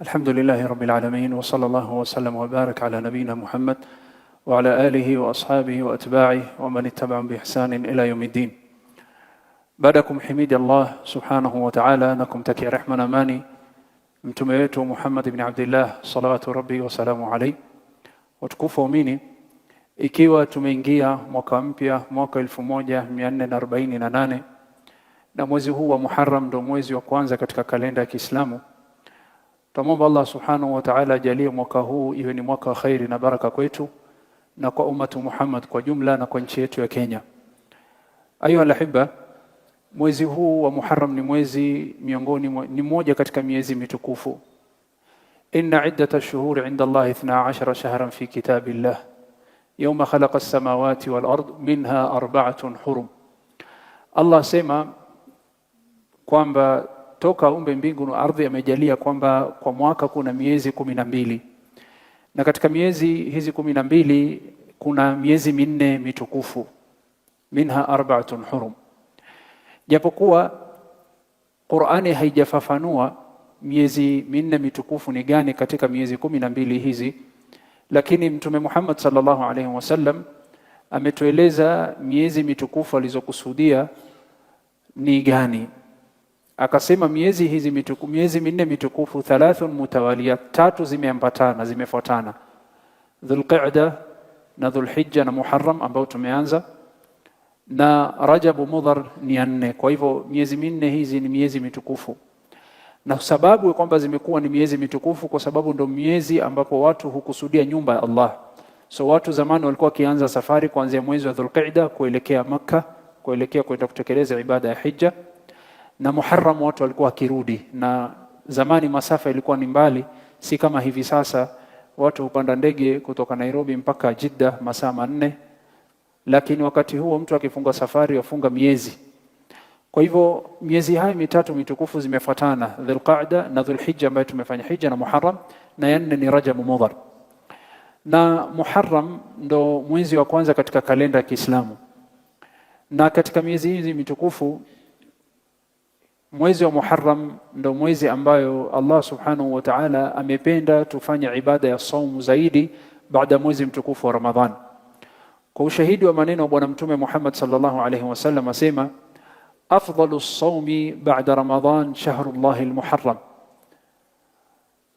الحمد لله رب العالمين وصلى الله وسلم وبارك على نبينا محمد وعلى آله وأصحابه وأتباعه ومن اتبعهم بإحسان إلى يوم الدين. بعدكم حميد الله سبحانه وتعالى نكم تكي رحمنا ماني متميت محمد بن عبد الله صلوات ربي وسلامه عليه. Watukufu waumini, ikiwa tumeingia mwaka mpya, mwaka 1448 na mwezi huu wa Muharram ndio mwezi wa kwanza katika kalenda ya Kiislamu, tunamwomba Allah subhanahu wa ta'ala ajalie mwaka huu iwe ni mwaka wa khairi na baraka kwetu na kwa ummatu Muhammad kwa jumla na kwa nchi yetu ya Kenya. Ayuha alahibba, mwezi huu wa Muharram ni mwezi ni mmoja katika miezi mitukufu. Inna iddata ash-shuhuri 'inda Allah 12 shahran fi kitabillah yawma khalaqa as-samawati wal ard minha arba'atun hurum. Allah sema kwamba toka umbe mbingu na ardhi amejalia kwamba kwa mwaka kuna miezi 12, na katika miezi hizi 12 kuna miezi minne mitukufu, minha arba'atun hurum. Japokuwa Qur'ani haijafafanua miezi minne mitukufu ni gani katika miezi 12 hizi, lakini Mtume Muhammad sallallahu alaihi wasallam ametueleza miezi mitukufu alizokusudia ni gani. Akasema miezi hizi mitukufu, miezi minne mitukufu, thalathun mutawaliyat, tatu zimeambatana, zimefuatana: Dhulqa'da na Dhulhijja na Muharram ambao tumeanza, na Rajab Mudhar ni 4. Kwa hivyo miezi minne hizi ni miezi mitukufu, na sababu kwamba zimekuwa ni miezi mitukufu kwa sababu ndio miezi ambapo watu hukusudia nyumba ya Allah. So watu zamani walikuwa kianza safari kuanzia mwezi wa Dhulqa'da kuelekea Makkah, kuelekea kwenda kutekeleza ibada ya Hija, na Muharram watu walikuwa wakirudi, na zamani masafa ilikuwa ni mbali, si kama hivi sasa watu hupanda ndege kutoka Nairobi mpaka Jeddah masaa 4, lakini wakati huo mtu akifunga safari afunga miezi. Kwa hivyo miezi haya mitatu mitukufu zimefuatana, Dhulqa'da na Dhulhijja ambayo tumefanya Hija, na Muharram, na 4 ni Rajab Mudhar. Na Muharram ndo mwezi wa kwanza katika kalenda ya Kiislamu, na katika miezi hizi mitukufu mwezi wa Muharram ndo mwezi ambayo Allah subhanahu wa ta'ala amependa tufanye ibada ya saumu zaidi baada mwezi mtukufu wa Ramadhan. Kwa ushahidi wa maneno wa Bwana Mtume Muhammad sallallahu alaihi wasallam asema, afdalu as-sawmi ba'da Ramadhan shahrullahi al-Muharram.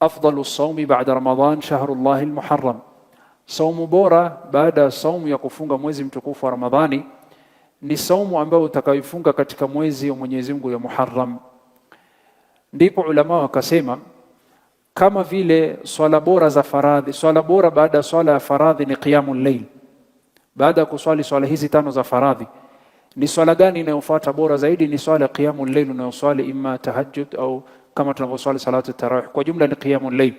Afdalu as-sawmi ba'da Ramadhan shahrullahi al-Muharram. Saumu bora baada saumu ya kufunga mwezi mtukufu wa Ramadhani ni saumu ambayo utakayofunga katika mwezi wa Mwenyezi Mungu ya Muharram. Ndipo ulama wakasema kama vile swala bora za faradhi, swala bora baada swala ya faradhi ni qiyamul layl. Baada ya kuswali swala hizi 5 za faradhi, ni swala gani inayofuata bora zaidi? Ni swala qiyamul layl, unayoswali imma tahajjud au kama tunavyoswali salatu tarawih. Kwa jumla ni qiyamul layl.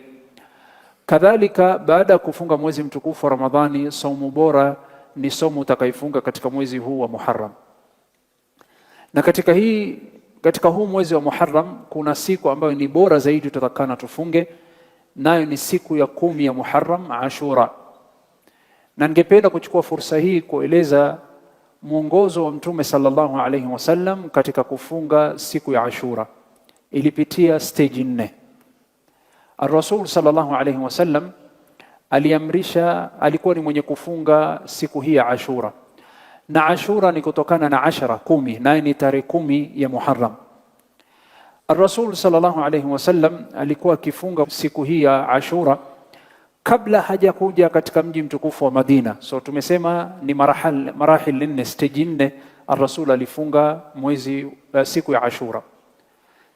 Kadhalika baada kufunga mwezi mtukufu wa Ramadhani, saumu bora ni somo utakayofunga katika mwezi huu wa Muharram. Na katika huu mwezi wa Muharram kuna siku ambayo ni bora zaidi tutakana tufunge, nayo ni siku ya 10 ya Muharram, Ashura. Na ningependa kuchukua fursa hii kueleza mwongozo wa Mtume sallallahu alaihi wasallam katika kufunga siku ya Ashura. Ilipitia stage 4. Ar-Rasul sallallahu alaihi wasallam aliamrisha, alikuwa ni mwenye kufunga siku hii ya Ashura, na Ashura ni kutokana na 10, naye ni tarehe 10 ya Muharram. Ar-Rasul sallallahu alaihi wasallam alikuwa akifunga siku hii ya Ashura kabla hajakuja katika mji mtukufu wa Madina. So tumesema ni marahil 4, stage 4. Ar-Rasul alifunga siku ya Ashura.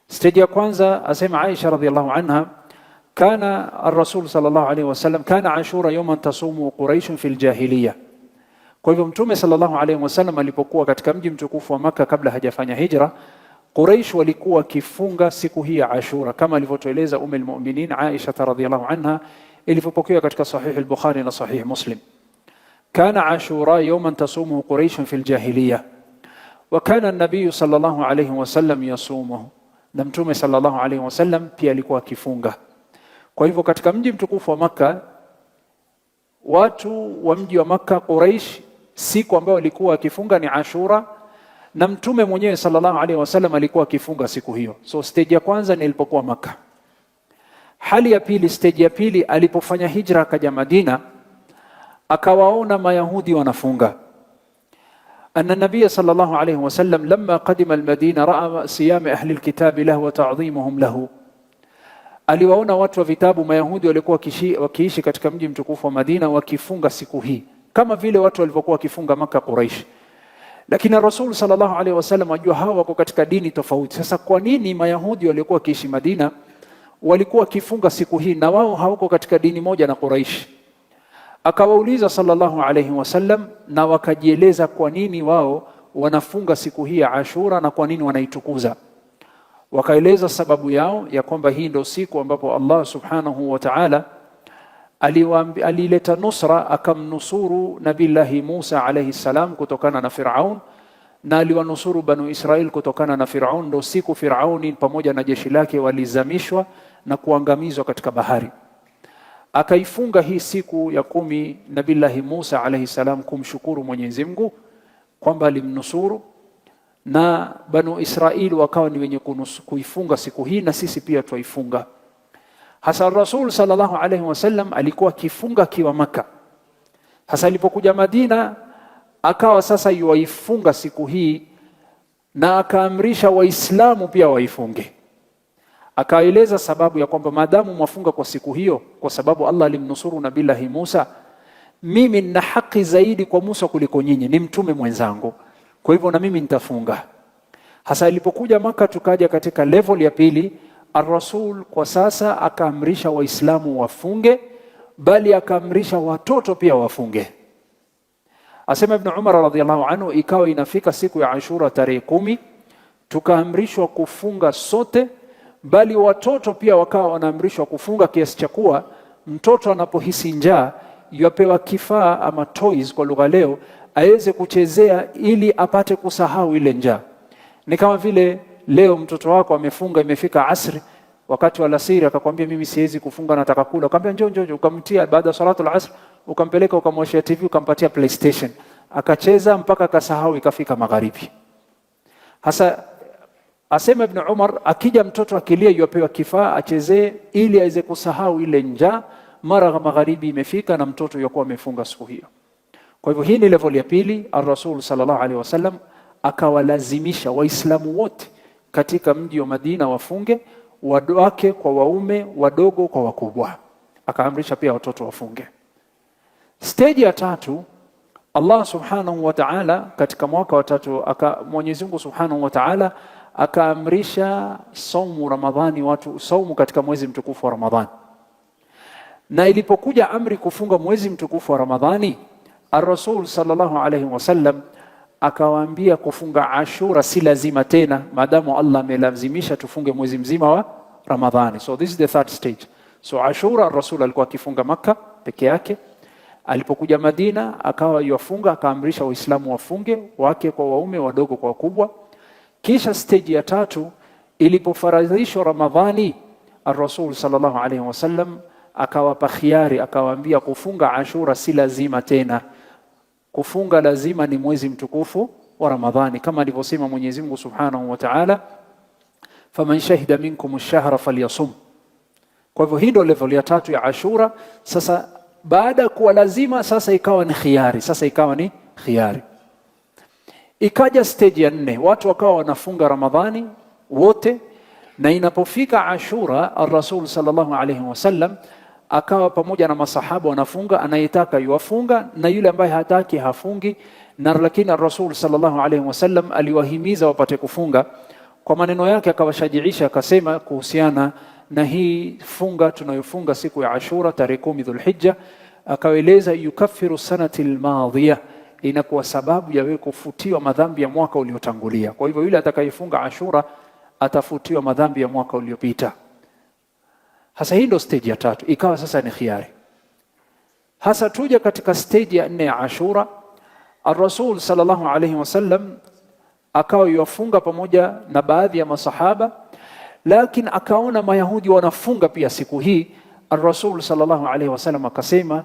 Stage ya kwanza, asema Aisha radhiallahu anha, كان الرسول صلى الله عليه وسلم كان عاشوراء يوما تصوم قريش في الجاهلية. Kwa hivyo Mtume sallallahu alaihi wasallam alipokuwa katika mji mtukufu wa Makkah kabla hajafanya hijra, Quraysh walikuwa kifunga siku hii ya Ashura kama alivyotueleza Ummul Aisha radhiyallahu anha ilivyopokewa katika Sahih al-Bukhari na Sahih Muslim. Kana Ashura yawman tasumu Quraysh fi al-jahiliyah wa kana an-nabiy sallallahu alaihi wasallam yasumuhu. Na Mtume sallallahu alaihi wasallam pia alikuwa akifunga. Kwa hivyo katika mji mtukufu wa Makkah, watu wa mji wa Makkah, Quraysh, siku ambayo walikuwa akifunga ni Ashura, na Mtume mwenyewe sallallahu alaihi wasallam alikuwa akifunga siku hiyo. So stage ya kwanza ni ilipokuwa Makkah. Hali ya pili, stage ya pili, alipofanya hijra akaja Madina, akawaona Mayahudi wanafunga. Anna Nabiy sallallahu alayhi wasallam lamma qadima al-Madina raa siyam ahli al-kitab lahu wa ta'dhimuhum lahu. Aliwaona watu wa vitabu Mayahudi walikuwa wakiishi katika mji mtukufu wa Madina wakifunga siku hii kama vile watu walivyokuwa wakifunga Makkah Quraish. Lakini Rasul sallallahu alaihi wasallam ajua hawa wako katika dini tofauti. Sasa kwa nini Mayahudi walikuwa wakiishi Madina walikuwa wakifunga siku hii na wao hawako katika dini moja na Quraish? Akawauliza sallallahu alaihi wasallam na wakajieleza kwa nini wao wanafunga siku hii ya Ashura na kwa nini wanaitukuza. Wakaeleza sababu yao ya kwamba hii ndio siku ambapo Allah subhanahu wa ta'ala alileta nusra, akamnusuru Nabillahi Musa alayhi salam kutokana na Firaun, na aliwanusuru Banu Israil kutokana na Firaun. Ndio siku Firauni pamoja na jeshi lake walizamishwa na kuangamizwa katika bahari. Akaifunga hii siku ya 10 Nabillahi Musa alayhi salam kumshukuru Mwenyezi Mungu kwamba alimnusuru, na Banu Israil wakawa ni wenye kuifunga siku hii, na sisi pia tuifunga. Hasa Rasul sallallahu alayhi wasallam alikuwa kifunga kiwa Maka. Hasa alipokuja Madina akawa sasa yuifunga siku hii, na akaamrisha Waislamu pia waifunge. Akaeleza sababu ya kwamba maadamu mwafunga kwa siku hiyo, kwa sababu Allah alimnusuru Nabillahi Musa, mimi nina haki zaidi kwa Musa kuliko nyinyi, ni mtume mwenzangu, kwa hivyo na mimi nitafunga. Hasa ilipokuja Maka tukaja katika level ya pili, Ar-Rasul kwa sasa akaamrisha Waislamu wafunge, bali akaamrisha watoto pia wafunge. Asema Ibn Umar radhiyallahu anhu, ikawa inafika siku ya Ashura tarehe 10, tukaamrishwa kufunga sote, bali watoto pia wakawa wanaamrishwa kufunga, kiasi cha kuwa mtoto anapohisi njaa yapewa kifaa ama toys kwa lugha leo aweze kuchezea ili apate kusahau ile njaa. Ni kama vile leo mtoto wako amefunga, imefika asri, wakati wa alasiri akakwambia mimi siwezi kufunga, nataka kula. Ukamwambia njoo, ukamtia baada ya salatu al-asr, ukampeleka ukamwashia TV, ukampatia PlayStation, akacheza mpaka akasahau, ikafika magharibi. Hasa asema Ibn Umar, akija mtoto akilia yupewa kifaa achezee ili aweze kusahau ile njaa, mara magharibi imefika na mtoto yakuwa amefunga siku hiyo. Kwa hivyo hii ni level ya pili. Ar-Rasul sallallahu alaihi wasallam akawalazimisha Waislamu wote katika mji wa Madina wafunge, wake kwa waume, wadogo kwa wakubwa. Akaamrisha pia watoto wafunge. Stage ya tatu, Allah subhanahu wa ta'ala katika mwaka wa tatu, Mwenyezi Mungu subhanahu wa ta'ala akaamrisha saumu Ramadhani, watu saumu katika mwezi mtukufu wa Ramadhani. Na ilipokuja amri kufunga mwezi mtukufu wa Ramadhani, Ar-Rasul sallallahu alayhi wasallam akawaambia kufunga Ashura si lazima tena, maadamu Allah amelazimisha tufunge mwezi mzima wa Ramadhani. So this is the third stage. So Ashura Rasul alikuwa akifunga Makkah peke yake. Alipokuja Madina akawa yafunga, akaamrisha Waislamu wafunge, wake kwa waume, wadogo kwa wakubwa. Kisha stage ya tatu, ilipofaradhishwa Ramadhani, Ar-Rasul sallallahu alayhi wasallam akawapa khiari, akawaambia kufunga Ashura si lazima tena, kufunga lazima ni mwezi mtukufu wa Ramadhani, kama alivyosema Mwenyezi Mungu Subhanahu wa Ta'ala, faman shahida minkum ash-shahra falyasum. Kwa hivyo hii ndio level ya tatu ya Ashura. Sasa baada ya kuwa lazima, sasa ikawa ni khiari. Ikaja stage ya 4, watu wakawa wanafunga Ramadhani wote, na inapofika Ashura Ar-Rasul sallallahu alayhi wasallam akawa pamoja na masahaba wanafunga, anayetaka yuafunga na yule ambaye hataki hafungi. Na lakini Ar-Rasul sallallahu alayhi wasallam aliwahimiza wapate kufunga. Kwa maneno yake akawashajiisha, akasema kuhusiana na hii funga tunayofunga siku ya Ashura tarehe 10 Dhulhijja, akaeleza yukaffiru sanati al-madhiya, inakuwa sababu ya wewe kufutiwa madhambi ya mwaka uliotangulia. Kwa hivyo yule atakayefunga Ashura atafutiwa madhambi ya mwaka uliopita. Hasa hii ndio stage ya tatu, ikawa sasa ni khiari. Hasa tuja katika stage ya 4 ya Ashura, Ar-Rasul sallallahu alayhi wasallam akawa yafunga pamoja na baadhi ya masahaba, lakini akaona Mayahudi wanafunga pia siku hii. Ar-Rasul sallallahu alayhi wasallam akasema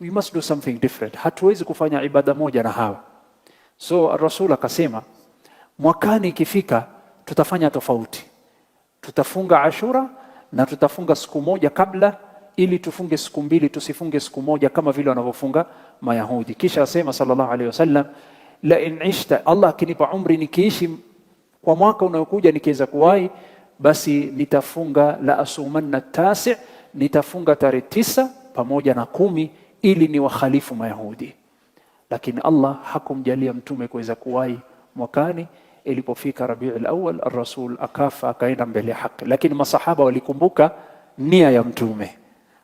we must do something different, hatuwezi kufanya ibada moja na hawa. So Ar-Rasul akasema mwakani ikifika tutafanya tofauti, tutafunga Ashura na tutafunga siku moja kabla, ili tufunge siku mbili, tusifunge siku moja kama vile wanavyofunga Mayahudi. Kisha asema sallallahu alaihi wasallam, la in ishta, Allah akinipa umri nikiishi kwa mwaka unaokuja nikiweza kuwahi, basi nitafunga la asumanna tasi, nitafunga tarehe 9 pamoja na 10 ili ni wakhalifu Mayahudi. Lakini Allah hakumjalia mtume kuweza kuwahi mwakani. Ilipofika Rabiul Awwal, ar-Rasul akafa, akaenda mbele ya haki. Lakini masahaba walikumbuka nia ya mtume,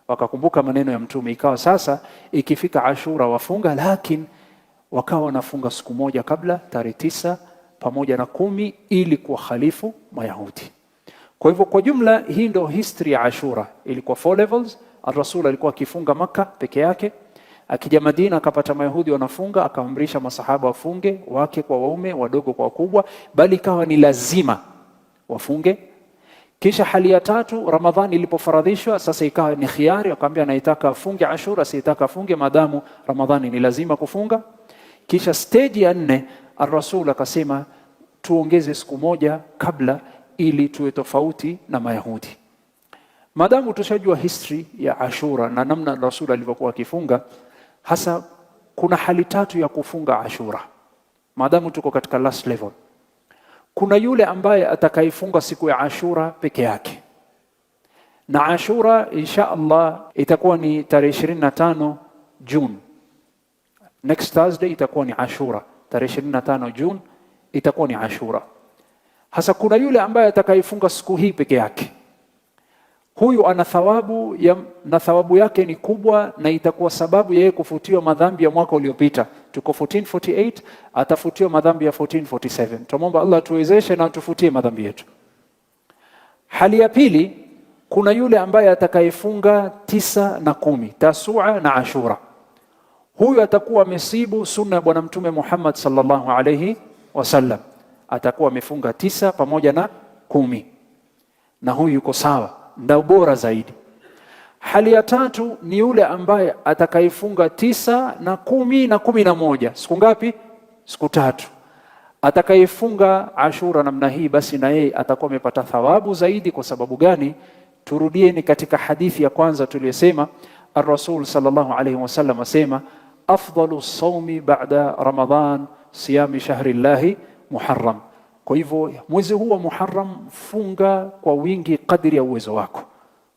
wakakumbuka maneno ya mtume, ikawa sasa ikifika Ashura wafunga, lakini wakawa wanafunga siku moja kabla, tarehe 9 pamoja na 10 ili kuwakhalifu Mayahudi. Kwa hivyo kwa jumla hii ndio history ya Ashura. Ilikuwa 4 levels. Ar-Rasul alikuwa akifunga Maka peke yake, akija Madina akapata Mayahudi wanafunga, akaamrisha masahaba wafunge, wake kwa waume, wadogo kwa wakubwa, bali ikawa ni lazima wafunge. Kisha hali ya 3, Ramadhani ilipofaradhishwa, sasa ikawa ni khiari, akamwambia anaitaka afunge Ashura, sitaka afunge, madamu Ramadhani ni lazima kufunga. Kisha stage ya 4, Ar-Rasul akasema tuongeze siku moja kabla ili tuwe tofauti na Mayahudi. Madamu tushajua history ya Ashura na namna Rasul alivyokuwa akifunga, hasa kuna hali 3 ya kufunga Ashura. Madamu tuko katika last level, kuna yule ambaye atakayefunga siku ya Ashura peke yake, na Ashura insha Allah itakuwa ni tarehe 25 June. Next Thursday itakuwa ni Ashura, tarehe 25 June itakuwa ni Ashura. Hasa kuna yule ambaye atakayefunga siku hii peke yake. Huyu ana thawabu na thawabu yake ni kubwa, na itakuwa sababu yeye kufutiwa madhambi ya mwaka uliopita. Tuko 1448, atafutiwa madhambi ya 1447. Tumomba Allah tuwezeshe na tufutie madhambi yetu. Hali ya pili, kuna yule ambaye atakayefunga 9 na 10, Tasua na Ashura. Huyu atakuwa amesibu sunna ya Bwana Mtume Muhammad sallallahu alayhi wasallam, atakuwa amefunga 9 pamoja na 10, na huyu yuko sawa, ndio bora zaidi. Hali ya 3 ni yule ambaye atakayefunga 9 na 10 na 11. Siku ngapi? Siku 3. Atakayefunga Ashura namna hii, basi na yeye atakuwa amepata thawabu zaidi. Kwa sababu gani? Turudieni katika hadithi ya kwanza tuliyosema, Ar-Rasul sallallahu alayhi wasallam asema, afdalu sawmi ba'da Ramadhan siyami shahri llahi Muharram. Kwa hivyo mwezi huu wa Muharram funga kwa wingi kadri ya uwezo wako,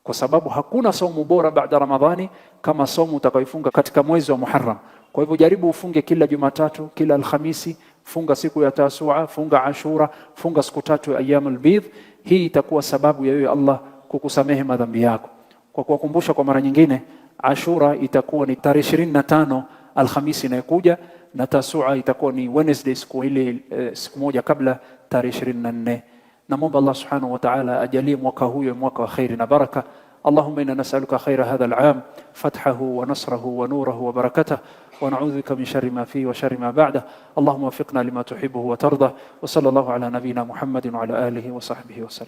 kwa sababu hakuna saumu bora baada Ramadhani kama saumu utakayofunga katika mwezi wa Muharram. Kwa hivyo jaribu ufunge kila Jumatatu, kila Alhamisi, funga siku ya Tasua, funga Ashura, funga siku 3 ayyamul bidh. Hii itakuwa sababu ya wewe Allah kukusamehe madhambi yako. Kwa kuwakumbusha kwa mara nyingine, Ashura itakuwa ni tarehe 25 Alhamisi inayokuja, na Tasua itakuwa ni Wednesday, siku ile siku moja kabla, tarehe 24. Naomba Allah subhanahu wa ta'ala ajalie mwaka huyo mwaka wa khairi na baraka. Allahumma inna nas'aluka khaira hadha al-'am, fathahu wa nasrahu wa nurahu wa barakatuhu, wa na'udhu bika min sharri ma fihi wa sharri ma ba'dahu. Allahumma waffiqna lima tuhibbuhu wa tarda, wa sallallahu ala nabiyyina Muhammadin wa ala alihi wa sahbihi wa sallam.